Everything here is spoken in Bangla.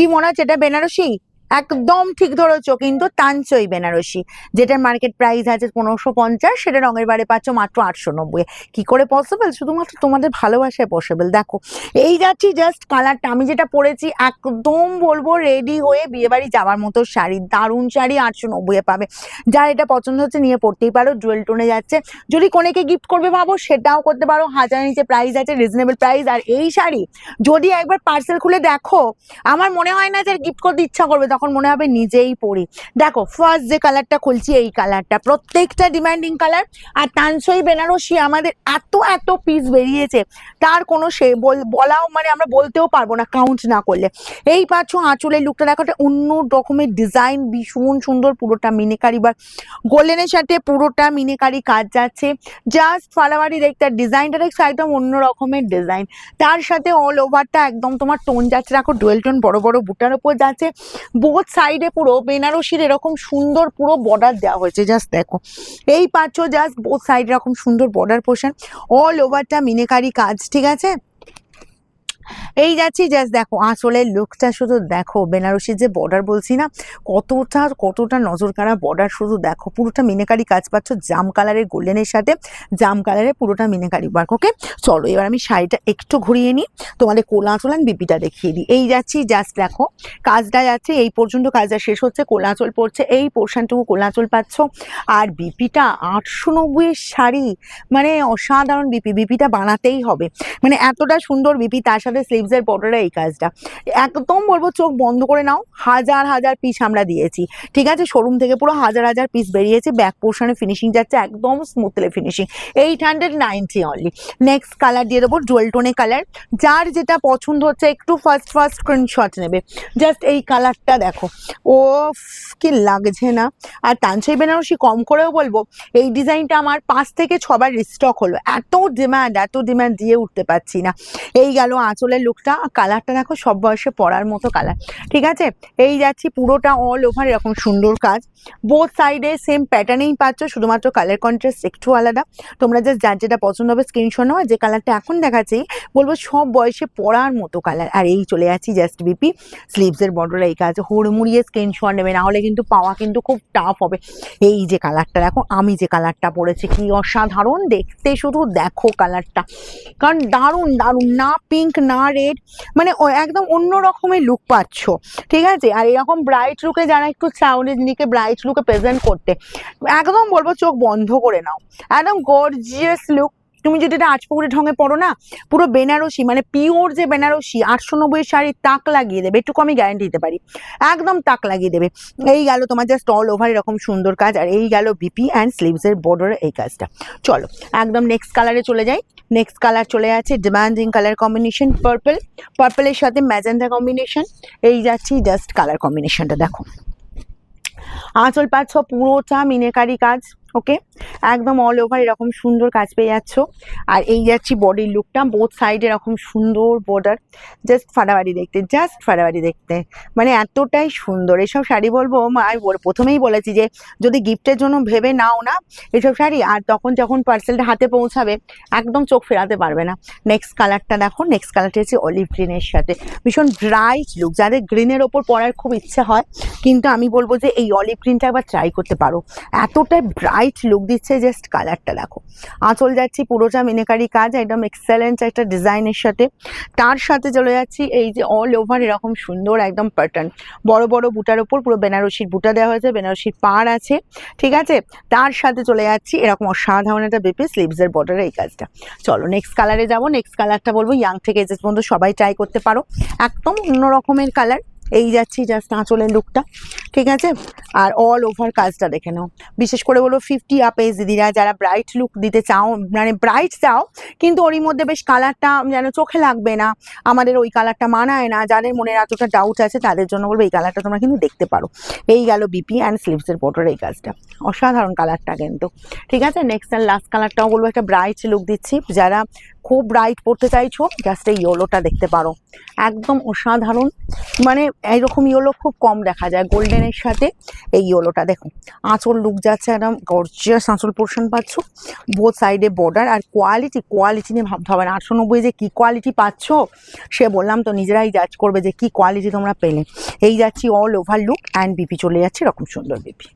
কি মনে হচ্ছে এটা বেনারসি? একদম ঠিক ধরেছো, কিন্তু তানচই বেনারসি, যেটার মার্কেট প্রাইস আছে 1550, সেটা রঙের বারে পাচ্ছ মাত্র 890। কি করে পসিবল? শুধুমাত্র তোমাদের ভালোবাসায় পসিবল। দেখো এই যাচ্ছি জাস্ট কালারটা, আমি যেটা পরেছি একদম বলবো রেডি হয়ে বিয়ে বাড়ি যাওয়ার মতো শাড়ি, দারুণ শাড়ি 890 পাবে। যার এটা পছন্দ হচ্ছে নিয়ে পড়তেই পারো, জুয়েল টোনে যাচ্ছে। যদি কোনেকে গিফট করবে ভাবো সেটাও করতে পারো, 1000 নিচে প্রাইস আছে, রিজনেবল প্রাইস। আর এই শাড়ি যদি একবার পার্সেল খুলে দেখো, আমার মনে হয় না যে গিফট করতে ইচ্ছা করবে, তখন মনে হবে নিজেই পরি। দেখো ফার্স্ট যে কালারটা খুলছি, এই কালারটা প্রত্যেকটা ডিমান্ডিং কালার। আর তানসই বেনারসি আমাদের এত এত পিস বেরিয়েছে, তার কোনো সে বলাও মানে আমরা বলতেও পারবো না কাউন্ট না করলে। এই পাচ্ছ আঁচলের লুকটা দেখো, একটা অন্য রকমের ডিজাইন, ভীষণ সুন্দর, পুরোটা মিনেকারি বা গোল্ডেনের সাথে পুরোটা মিনেকারি কাজ যাচ্ছে। জাস্ট ফালাবাড়ি দেখতে, ডিজাইনটা দেখছো একদম অন্য রকমের ডিজাইন। তার সাথে অল ওভারটা একদম তোমার টোন যাচ্ছে, দেখো ডুয়েল টোন বড় বড় বুটার উপর যাচ্ছে। বোথ সাইডে পুরো বেনারসির এরকম সুন্দর পুরো বর্ডার দেওয়া হয়েছে, জাস্ট দেখো। এই পাচ্ছ জাস্ট বোথ সাইড এরকম সুন্দর বর্ডার পোর্শন, অল ওভারটা মিনেকারি কাজ, ঠিক আছে। এই যাচ্ছি জাস্ট দেখো আঁচলের লুকটা শুধু দেখো, বেনারসির যে বর্ডার বলছি না, কতটা কতটা নজর কাড়া বর্ডার, শুধু দেখো পুরোটা মিনেকারি কাজ পাচ্ছ, জাম কালারের গোল্ডেনের সাথে জাম কালারের পুরোটা মিনেকারি ওয়ার্ক। ওকে চলো এবার আমি শাড়িটা একটু ঘুরিয়ে নিই, তোমাদের কোলা আঁচল আর বিপিটা দেখিয়ে দিই। এই যাচ্ছি জাস্ট দেখো কাজটা যাচ্ছে এই পর্যন্ত, কাজটা শেষ হচ্ছে, কোলা আঁচল পড়ছে, এই পোর্শনটুকু কোলা আঁচল পাচ্ছ। আর বিপিটা 890 শাড়ি, মানে অসাধারণ বিপি, বিপিটা বানাতেই হবে, মানে এতটা সুন্দর বিপি, তার সাথে স্লিভসের বর্ডারে এই কাজটা একদম বলবো চোখ বন্ধ করে নাও। হাজার হাজার পিস আমরা দিয়েছি, ঠিক আছে, শোরুম থেকে পুরো হাজার হাজার পিস বেরিয়েছে। ব্যাক পোর্শনে ফিনিশিং যাচ্ছে একদম smoothly finishing, 890 only. Next colour দিয়ে দেবো ডুয়েল টোনে কালার, যার যেটা পছন্দ হচ্ছে একটু ফার্স্ট স্ক্রিনশট নেবে। জাস্ট এই কালারটা দেখো, ও কি লাগছে না। আর তানসই বেনারসি কম করেও বলবো এই ডিজাইনটা আমার 5 থেকে 6 বার রিস্টক হলো, এত ডিমান্ড দিয়ে উঠতে পারছি না। এই গেল আঁচলের লুকটা, কালারটা দেখো সব বয়সে পরার মতো কালার, ঠিক আছে। এই যাচ্ছি পুরোটা অল ওভার এরকম সুন্দর কাজ, বোথ সাইডে সেম প্যাটার্নেই পাচ্ছ, শুধুমাত্র কালার কন্ট্রাস্ট একটু আলাদা। তোমরা জাস্ট যার যেটা পছন্দ হবে স্ক্রিনশট নাও। যে কালারটা এখন দেখাচ্ছি বলবো সব বয়সে পরার মতো কালার। আর এই চলে যাচ্ছি জাস্ট বিপি, স্লিভসের বর্ডারে এই কাজ, হুড়মুড়িয়ে স্ক্রিনশট নেবে, না হলে কিন্তু পাওয়া কিন্তু খুব টাফ হবে। এই যে কালারটা দেখো, আমি যে কালারটা পরেছি কি অসাধারণ দেখতে, শুধু দেখো কালারটা, কারণ দারুণ দারুণ, না পিঙ্ক না রেড, মানে একদম অন্য রকমের লুক পাচ্ছ, ঠিক আছে। আর এরকম ব্রাইট লুকে যারা একটু চাও নিজেকে ব্রাইট লুকে প্রেজেন্ট করতে, একদম বলবো চোখ বন্ধ করে নাও, একদম গর্জিয়াস লুক। তুমি যদি এটা আজপুকুরি ঢঙে পড়ো না, পুরো বেনারসি মানে পিওর যে বেনারসি 890 শাড়ি তাক লাগিয়ে দেবে, এটুকু আমি গ্যারান্টি দিতে পারি, একদম তাক লাগিয়ে দেবে। এই গেল তোমার জাস্ট অল ওভার এরকম সুন্দর কাজ, আর এই গেল বিপি অ্যান্ড স্লিভসের বর্ডারে এই কাজটা। চলো একদম নেক্সট কালারে চলে যাই। নেক্সট কালার চলে যাচ্ছে ডিমান্ডিং কালার কম্বিনেশন, পার্পলের সাথে ম্যাজেন্টা কম্বিনেশন। এই যাচ্ছি জাস্ট কালার কম্বিনেশনটা দেখো, আঁচল পাচ্ছ পুরোটা মিনেকারি কাজ, ওকে, একদম অল ওভার এরকম সুন্দর কাজ পেয়ে যাচ্ছ। আর এই যাচ্ছি বডির লুকটা, বোথ সাইড এরকম সুন্দর বর্ডার, জাস্ট ফাটাফাটি দেখতে, জাস্ট ফাটাফাটি দেখতে, মানে এতটাই সুন্দর এসব শাড়ি। বলবো আমি প্রথমেই বলেছি যে যদি গিফটের জন্য ভেবে নাও না এসব শাড়ি, আর তখন যখন পার্সেলটা হাতে পৌঁছাবে একদম চোখ ফেরাতে পারবে না। নেক্সট কালারটা দেখো, নেক্সট কালারটা হচ্ছে অলিভ গ্রিনের সাথে ভীষণ ব্রাইট লুক, যাদের গ্রিনের ওপর পরার খুব ইচ্ছে হয়, কিন্তু আমি বলবো যে এই অলিভ গ্রিনটা একবার ট্রাই করতে পারো, এতটাই ব্রাইট লুক দিচ্ছে। জাস্ট কালারটা দেখো, আঁচল যাচ্ছি পুরোটা মিনেকারি কাজ, একদম এক্সেলেন্ট একটা ডিজাইনের সাথে। তার সাথে চলে যাচ্ছি এই যে অল ওভার এরকম সুন্দর একদম প্যাটার্ন, বড় বড় বুটার ওপর পুরো বেনারসির বুটা দেওয়া হয়েছে, বেনারসির পাড় আছে, ঠিক আছে। তার সাথে চলে যাচ্ছি এরকম অসাধারণ একটা বিপি, স্লিভসের বর্ডারে এই কাজটা। চলো নেক্সট কালারে যাবো। নেক্সট কালারটা বলবো ইয়াং থেকে এজেস পর্যন্ত সবাই ট্রাই করতে পারো, একদম অন্য রকমের কালার। এই যাচ্ছি জাস্ট আঁচলের লুকটা, ঠিক আছে। আর অল ওভার কাজটা দেখে নাও, বিশেষ করে বলবো 50 আপ এজ দিদিরা যারা ব্রাইট লুক দিতে চাও, মানে ব্রাইট চাও কিন্তু ওরই মধ্যে বেশ কালারটা যেন চোখে লাগবে না, আমাদের ওই কালারটা মানায় না, যাদের মনে এতটা ডাউট আছে তাদের জন্য বলবো এই কালারটা তোমরা কিন্তু দেখতে পারো। এই গেল বিপি অ্যান্ড স্লিভসের বর্ডার এই কাজটা, অসাধারণ কালারটা কিন্তু, ঠিক আছে। নেক্সট আর লাস্ট কালারটাও বলবো একটা ব্রাইট লুক দিচ্ছি, যারা খুব ব্রাইট পড়তে চাইছো, জাস্ট এই ইয়েলোটা দেখতে পারো, একদম অসাধারণ। মানে এইরকম ইয়েলো খুব কম দেখা যায় গোল্ডেনের সাথে। এই ইয়েলোটা দেখো, আঁচল লুক যাচ্ছে একদম গর্জিয়াস, আঁচল পোর্শন পাচ্ছ, বোথ সাইডে বর্ডার। আর কোয়ালিটি নিয়ে ভাবতে হবে না, 890 যে কি কোয়ালিটি পাচ্ছ সে বললাম তো, নিজেরাই জাজ করবে যে কি কোয়ালিটি তোমরা পেলে। এই যাচ্ছি all over look and BP চলে যাচ্ছে, এরকম সুন্দর বিপি।